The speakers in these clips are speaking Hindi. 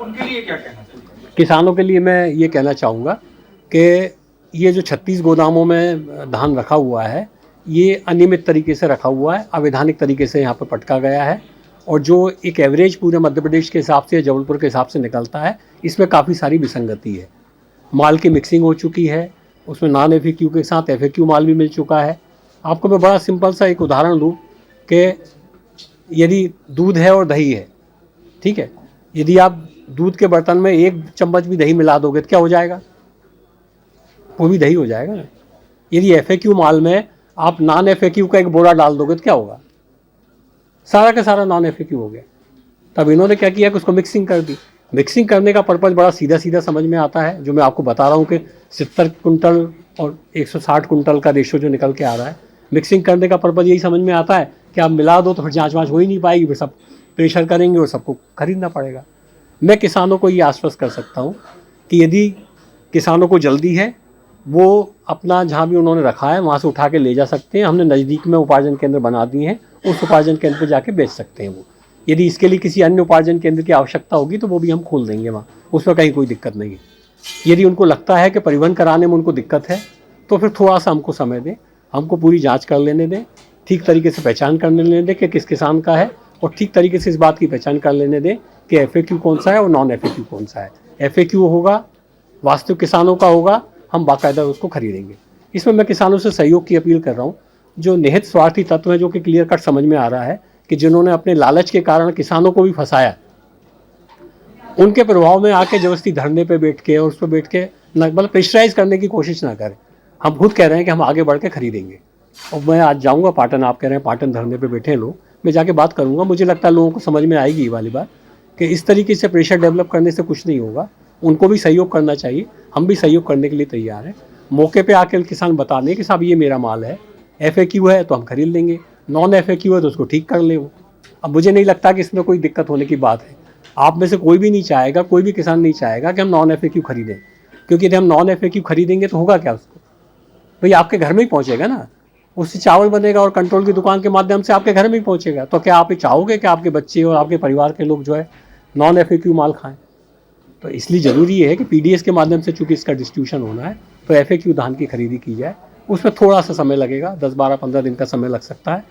उनके लिए क्या कहना चाहिए? किसानों के लिए मैं ये कहना चाहूँगा कि ये जो 36 गोदामों में धान रखा हुआ है, ये अनियमित तरीके से रखा हुआ है, अवैधानिक तरीके से यहाँ पर पटका गया है और जो एक एवरेज पूरे मध्य प्रदेश के हिसाब से, जबलपुर के हिसाब से निकलता है, इसमें काफ़ी सारी विसंगति है। माल की मिक्सिंग हो चुकी है, उसमें नॉन FAQ के साथ FAQ माल भी मिल चुका है। आपको मैं बड़ा सिंपल सा एक उदाहरण दूँ कि यदि दूध है और दही है, ठीक है, यदि आप दूध के बर्तन में 1 चम्मच भी दही मिला दोगे तो क्या हो जाएगा? वो भी दही हो जाएगा ना। यदि FAQ माल में आप नॉन FAQ का एक बोरा डाल दोगे तो क्या होगा? सारा का सारा नॉन FAQ हो गया। तब इन्होंने क्या किया कि उसको मिक्सिंग कर दी। मिक्सिंग करने का पर्पज़ बड़ा सीधा सीधा समझ में आता है, जो मैं आपको बता रहा हूँ कि 70 कुंटल और 160 कुंटल का रेशो जो निकल के आ रहा है। मिक्सिंग करने का पर्पज़ यही समझ में आता है कि आप मिला दो तो फिर जाँच वाँच हो ही नहीं पाएगी, फिर सब प्रेशर करेंगे और सबको खरीदना पड़ेगा। मैं किसानों को ये आश्वस्त कर सकता हूँ कि यदि किसानों को जल्दी है, वो अपना जहाँ भी उन्होंने रखा है वहाँ से उठा के ले जा सकते हैं। हमने नज़दीक में उपार्जन केंद्र बना दिए हैं, उस उपार्जन केंद्र पर जाके बेच सकते हैं वो। यदि इसके लिए किसी अन्य उपार्जन केंद्र की आवश्यकता होगी तो वो भी हम खोल देंगे वहाँ, उसमें कहीं कोई दिक्कत नहीं है। यदि उनको लगता है कि परिवहन कराने में उनको दिक्कत है तो फिर थोड़ा सा हमको समय दें, हमको पूरी जाँच कर लेने दें, ठीक तरीके से पहचान कर लेने दें कि किस किसान का है, और ठीक तरीके से इस बात की पहचान कर लेने दें कि FAQ कौन सा है और नॉन FAQ कौन सा है। FAQ होगा, वास्तविक किसानों का होगा, हम बाकायदा उसको खरीदेंगे। इसमें मैं किसानों से सहयोग की अपील कर रहा हूँ। जो निहित स्वार्थी तत्व हैं, जो कि क्लियर कट समझ में आ रहा है कि जिन्होंने अपने लालच के कारण किसानों को भी फंसाया, उनके प्रभाव में आके जबरदस्ती धरने पे बैठ के और उस पर बैठ के मतलब प्रेशराइज करने की कोशिश ना करें। हम खुद कह रहे हैं कि हम आगे बढ़ के खरीदेंगे। और मैं आज जाऊँगा पाटन, आप कह रहे हैं पाटन धरने पे बैठे हैं लोग, मैं जाके बात करूँगा। मुझे लगता है लोगों को समझ में आएगी ये वाली बात कि इस तरीके से प्रेशर डेवलप करने से कुछ नहीं होगा। उनको भी सहयोग करना चाहिए, हम भी सहयोग करने के लिए तैयार हैं। मौके पे आके किसान बता दें कि साहब ये मेरा माल है, FAQ है तो हम खरीद लेंगे, नॉन FAQ है तो उसको ठीक कर ले वो। अब मुझे नहीं लगता कि इसमें कोई दिक्कत होने की बात है। आप में से कोई भी नहीं चाहेगा, कोई भी किसान नहीं चाहेगा कि हम नॉन FAQ खरीदें, क्योंकि यदि हम नॉन FAQ खरीदेंगे तो होगा क्या उसको? भाई आपके घर में ही पहुँचेगा ना, उससे चावल बनेगा और कंट्रोल की दुकान के माध्यम से आपके घर में ही पहुँचेगा। तो क्या आप ये चाहोगे कि आपके बच्चे और आपके परिवार के लोग जो है नॉन FAQ माल खाएँ? तो इसलिए ज़रूरी है कि PDS के माध्यम से चूँकि इसका डिस्ट्रीब्यूशन होना है तो FAQ धान की खरीदी की जाए। उसमें थोड़ा सा समय लगेगा, 10, 12, 15 दिन का समय लग सकता है।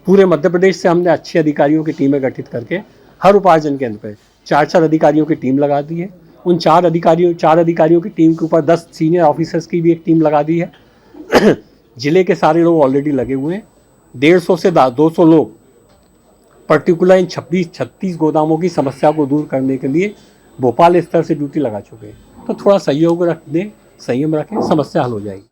पूरे मध्य प्रदेश से हमने अच्छे अधिकारियों की टीमें गठित करके हर उपार्जन केंद्र पे 4-4 अधिकारियों की टीम लगा दी है। उन 4 अधिकारियों की टीम के ऊपर 10 सीनियर ऑफिसर्स की भी एक टीम लगा दी है। जिले के सारे लोग ऑलरेडी लगे हुए हैं। 150 से 200 लोग पर्टिकुलर इन 36 गोदामों की समस्या को दूर करने के लिए भोपाल स्तर से ड्यूटी लगा चुके हैं। तो थोड़ा सहयोग रख दें, संयम रखें, समस्या हल हो जाएगी।